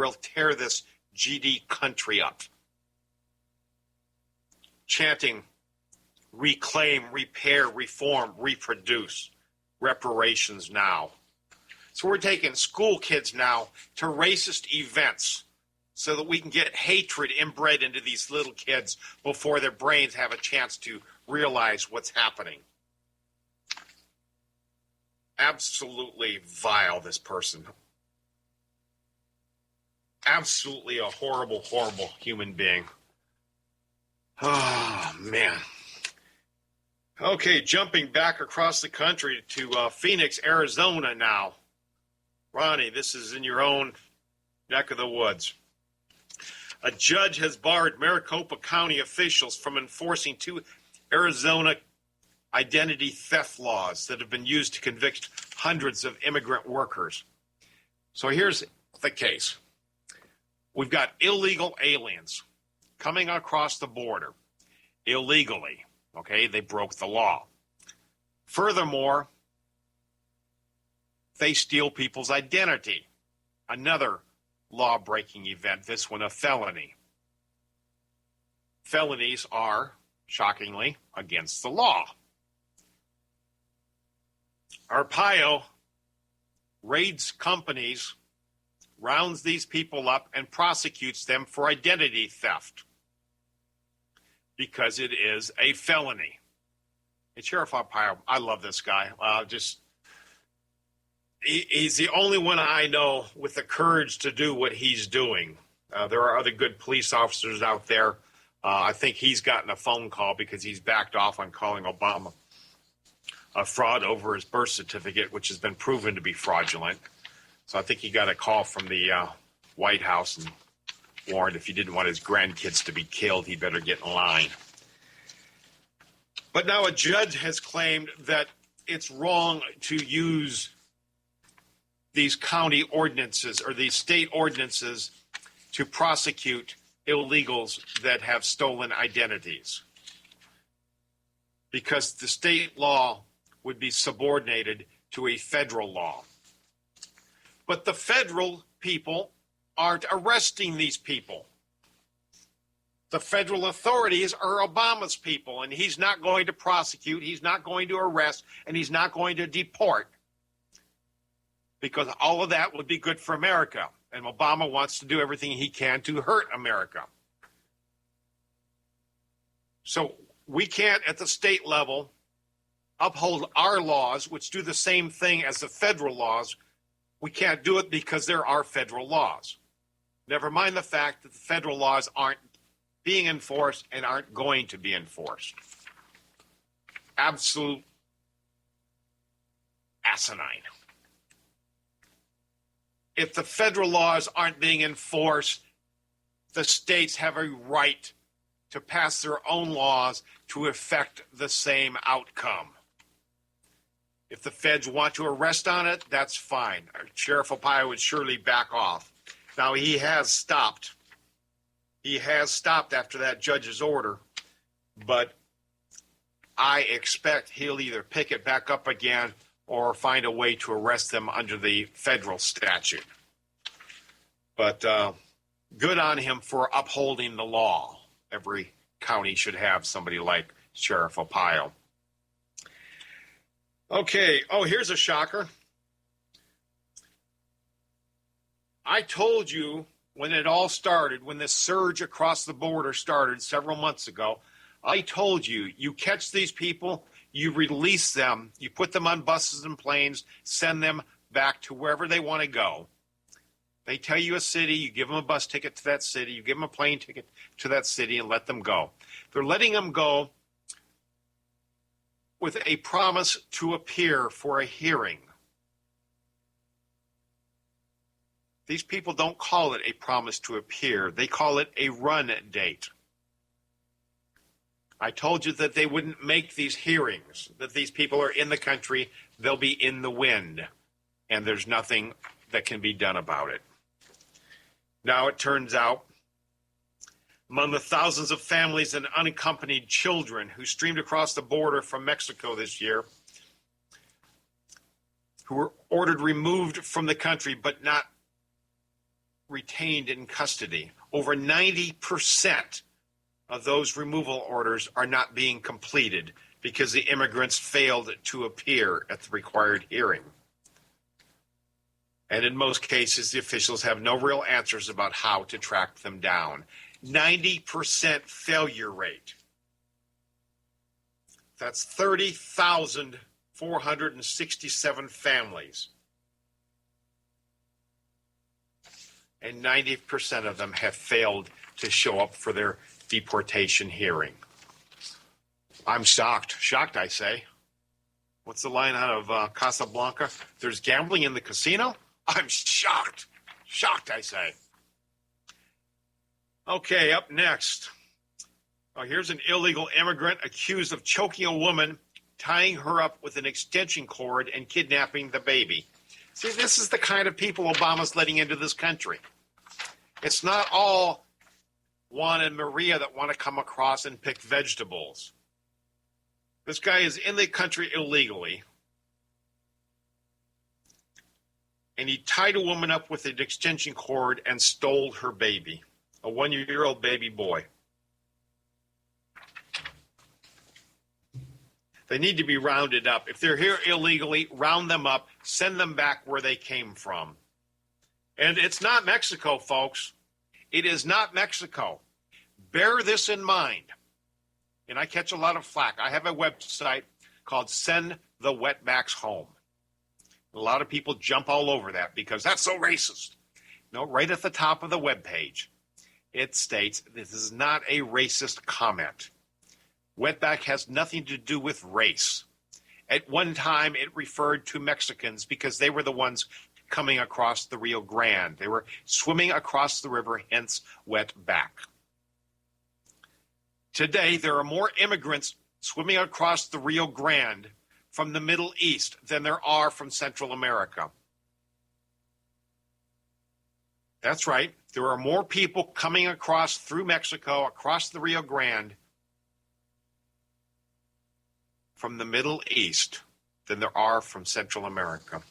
will tear this GD country up. Chanting, reclaim, repair, reform, reproduce, reparations now. So we're taking school kids now to racist events so that we can get hatred inbred into these little kids before their brains have a chance to realize what's happening. Absolutely vile, this person. Absolutely a horrible, horrible human being. Oh, man. Okay, jumping back across the country to Phoenix, Arizona now. Ronnie, this is in your own neck of the woods. A judge has barred Maricopa County officials from enforcing 2 Arizona identity theft laws that have been used to convict hundreds of immigrant workers. So here's the case. We've got illegal aliens coming across the border illegally. Okay, they broke the law. Furthermore, they steal people's identity. Another law-breaking event, this one a felony. Felonies are, shockingly, against the law. Arpaio raids companies, rounds these people up, and prosecutes them for identity theft because it is a felony. And Sheriff Arpaio, I love this guy. He's the only one I know with the courage to do what he's doing. There are other good police officers out there. I think he's gotten a phone call because he's backed off on calling Obama a fraud over his birth certificate, which has been proven to be fraudulent. So I think he got a call from the White House and warned if he didn't want his grandkids to be killed, he better get in line. But now a judge has claimed that it's wrong to use these county ordinances or these state ordinances to prosecute illegals that have stolen identities, because the state law would be subordinated to a federal law. But the federal people aren't arresting these people. The federal authorities are Obama's people, and he's not going to prosecute, he's not going to arrest, and he's not going to deport, because all of that would be good for America. And Obama wants to do everything he can to hurt America. So we can't, at the state level, uphold our laws, which do the same thing as the federal laws. We can't do it because there are federal laws. Never mind the fact that the federal laws aren't being enforced and aren't going to be enforced. Absolute asinine. If the federal laws aren't being enforced, the states have a right to pass their own laws to effect the same outcome. If the feds want to arrest on it, that's fine. Sheriff Arpaio would surely back off. Now, he has stopped. He has stopped after that judge's order, but I expect he'll either pick it back up again or find a way to arrest them under the federal statute. But good on him for upholding the law. Every county should have somebody like Sheriff Arpaio. Okay, here's a shocker. I told you when it all started, when this surge across the border started several months ago, I told you, you catch these people, you release them, you put them on buses and planes, send them back to wherever they want to go. They tell you a city, you give them a bus ticket to that city, you give them a plane ticket to that city and let them go. They're letting them go with a promise to appear for a hearing. These people don't call it a promise to appear. They call it a run date. I told you that they wouldn't make these hearings, that these people are in the country, they'll be in the wind, and there's nothing that can be done about it. Now it turns out, among the thousands of families and unaccompanied children who streamed across the border from Mexico this year, who were ordered removed from the country but not retained in custody. Over 90% of those removal orders are not being completed because the immigrants failed to appear at the required hearing. And in most cases, the officials have no real answers about how to track them down. 90% failure rate. That's 30,467 families. And 90% of them have failed to show up for their deportation hearing. I'm shocked. Shocked, I say. What's the line out of Casablanca? There's gambling in the casino? I'm shocked. Shocked, I say. Okay, up next. Oh, here's an illegal immigrant accused of choking a woman, tying her up with an extension cord, and kidnapping the baby. See, this is the kind of people Obama's letting into this country. It's not all Juan and Maria that want to come across and pick vegetables. This guy is in the country illegally, and he tied a woman up with an extension cord and stole her baby, a 1-year-old baby boy. They need to be rounded up. If they're here illegally, round them up, send them back where they came from. And it's not Mexico, folks. It is not Mexico. Bear this in mind. And I catch a lot of flack. I have a website called Send the Wetbacks Home. A lot of people jump all over that because that's so racist. No, right at the top of the webpage, it states this is not a racist comment. Wetback has nothing to do with race. At one time, it referred to Mexicans because they were the ones coming across the Rio Grande. They were swimming across the river, hence wetback. Today, there are more immigrants swimming across the Rio Grande from the Middle East than there are from Central America. That's right. There are more people coming across through Mexico, across the Rio Grande, from the Middle East than there are from Central America.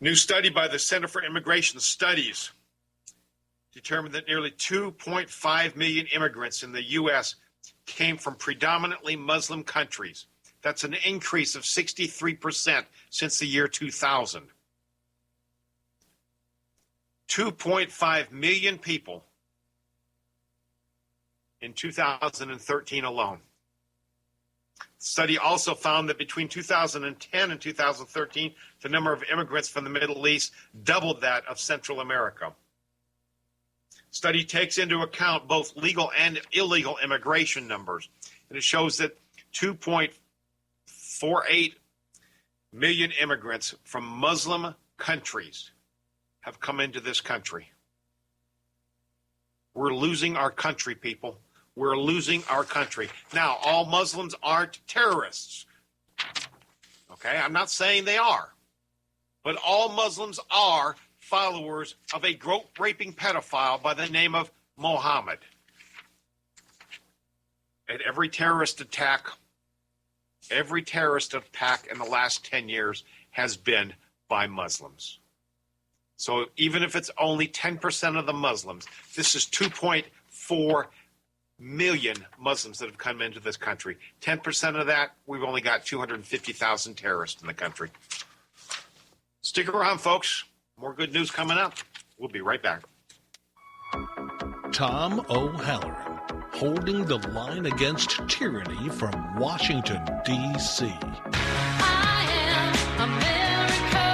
New study by the Center for Immigration Studies determined that nearly 2.5 million immigrants in the U.S. came from predominantly Muslim countries. That's an increase of 63% since the year 2000. 2.5 million people in 2013 alone. The study also found that between 2010 and 2013, the number of immigrants from the Middle East doubled that of Central America. Study takes into account both legal and illegal immigration numbers, and it shows that 2.48 million immigrants from Muslim countries have come into this country. We're losing our country, people. We're losing our country. Now, all Muslims aren't terrorists. Okay, I'm not saying they are. But all Muslims are followers of a rope-raping pedophile by the name of Mohammed. And every terrorist attack in the last 10 years has been by Muslims. So even if it's only 10% of the Muslims, this is 2.4 million Muslims that have come into this country. 10% of that, we've only got 250,000 terrorists in the country. Stick around, folks. More good news coming up. We'll be right back. Tom O'Halloran, holding the line against tyranny from Washington, D.C. I am America.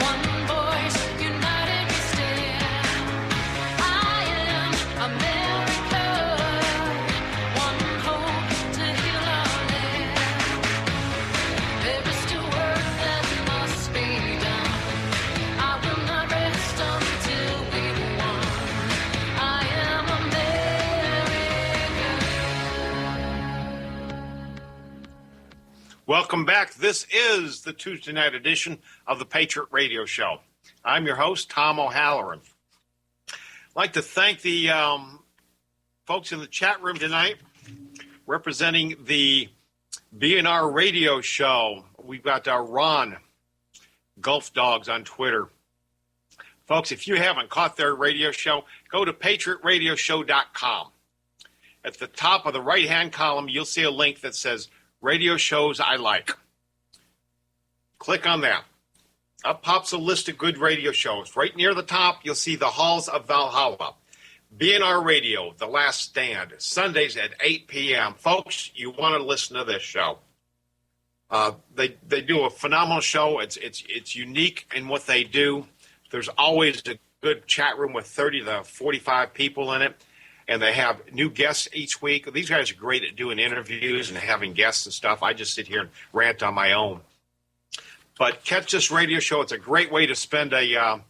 One voice, united we stand. I am America. One hope to heal our land. There is still work that must be done. I will not rest until we've won. I am America. Welcome back. This is the Tuesday night edition of the Patriot Radio Show. I'm your host, Tom O'Halloran. I'd like to thank the folks in the chat room tonight representing the BNR Radio Show. We've got Ron, Gulf Dogs on Twitter, Folks, if you haven't caught their radio show, go to Patriot-Radio-Show.com. At the top of the right-hand column, you'll see a link that says Radio Shows I Like. Click on that. Up pops a list of good radio shows. Right near the top, you'll see the Halls of Valhalla. BNR Radio, The Last Stand, Sundays at 8 p.m. Folks, you want to listen to this show. They do a phenomenal show. It's unique in what they do. There's always a good chat room with 30 to 45 people in it, and they have new guests each week. These guys are great at doing interviews and having guests and stuff. I just sit here and rant on my own. But catch this radio show. It's a great way to spend a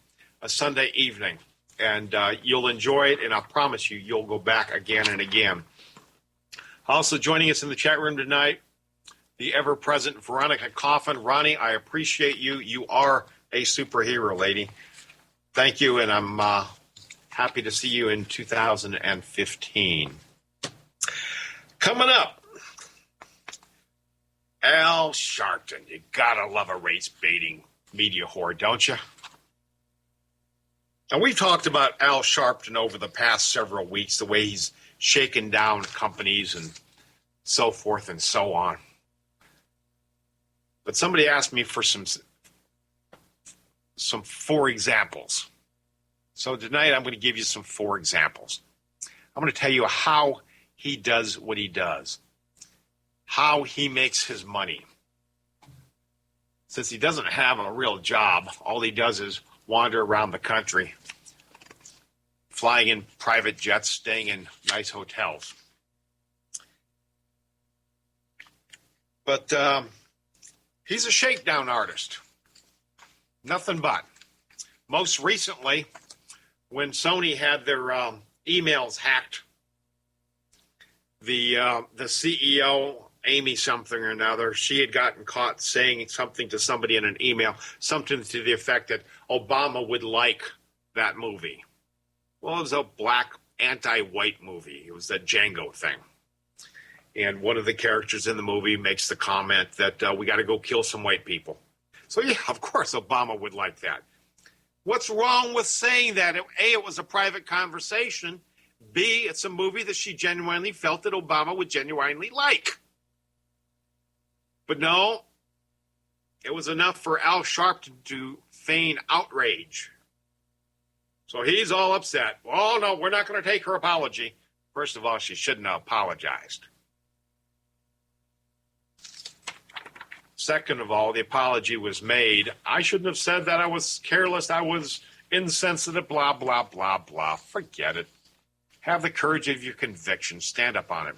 Sunday evening, and you'll enjoy it, and I promise you, you'll go back again and again. Also joining us in the chat room tonight, the ever-present Veronica Coffin. Ronnie, I appreciate you. You are a superhero, lady. Thank you, and I'm happy to see you in 2015. Coming up, Al Sharpton. You gotta love a race-baiting media whore, don't you? And we've talked about Al Sharpton over the past several weeks, the way he's shaken down companies and so forth and so on. But somebody asked me for some 4 examples. So tonight I'm going to give you some 4 examples. I'm going to tell you how he does what he does, how he makes his money. Since he doesn't have a real job, all he does is wander around the country, flying in private jets, staying in nice hotels. But he's a shakedown artist. Nothing but. Most recently, when Sony had their emails hacked, the CEO, Amy something or another, she had gotten caught saying something to somebody in an email, something to the effect that Obama would like that movie. Well, it was a black anti-white movie. It was that Django thing. And one of the characters in the movie makes the comment that we got to go kill some white people. So, yeah, of course Obama would like that. What's wrong with saying that? A, it was a private conversation. B, it's a movie that she genuinely felt that Obama would genuinely like. But no, it was enough for Al Sharpton to feign outrage. So he's all upset. Oh, no, we're not going to take her apology. First of all, she shouldn't have apologized. Second of all, the apology was made. I shouldn't have said that. I was careless. I was insensitive, blah, blah, blah, blah. Forget it. Have the courage of your conviction. Stand up on it.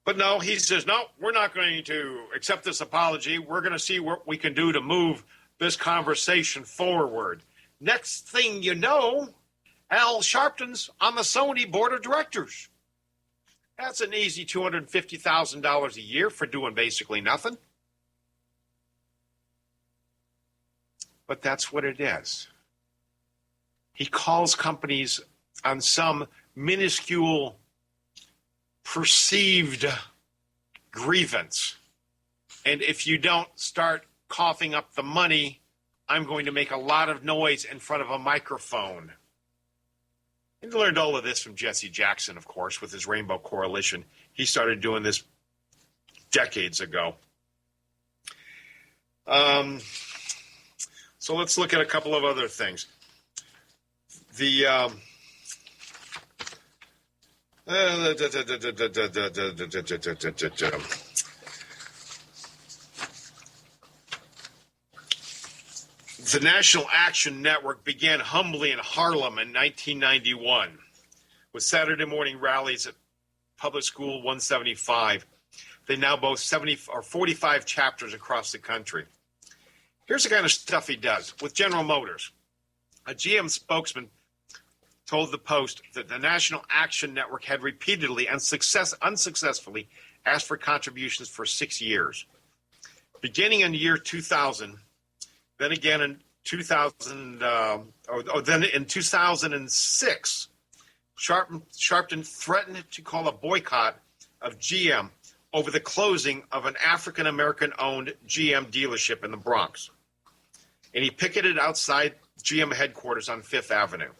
But no, he says, no, we're not going to accept this apology. We're going to see what we can do to move this conversation forward. Next thing you know, Al Sharpton's on the Sony board of directors. That's an easy $250,000 a year for doing basically nothing. But that's what it is. He calls companies on some minuscule perceived grievance. And if you don't start coughing up the money, I'm going to make a lot of noise in front of a microphone. And he learned all of this from Jesse Jackson, of course, with his Rainbow Coalition. He started doing this decades ago. So let's look at a couple of other things. The National Action Network began humbly in Harlem in 1991 with Saturday morning rallies at Public School 175. They now boast 45 chapters across the country. Here's the kind of stuff he does with General Motors. A GM spokesman told the Post that the National Action Network had repeatedly and unsuccessfully asked for contributions for 6 years. Beginning in the year 2000, then again in 2006, Sharpton threatened to call a boycott of GM over the closing of an African-American-owned GM dealership in the Bronx. And he picketed outside GM headquarters on Fifth Avenue.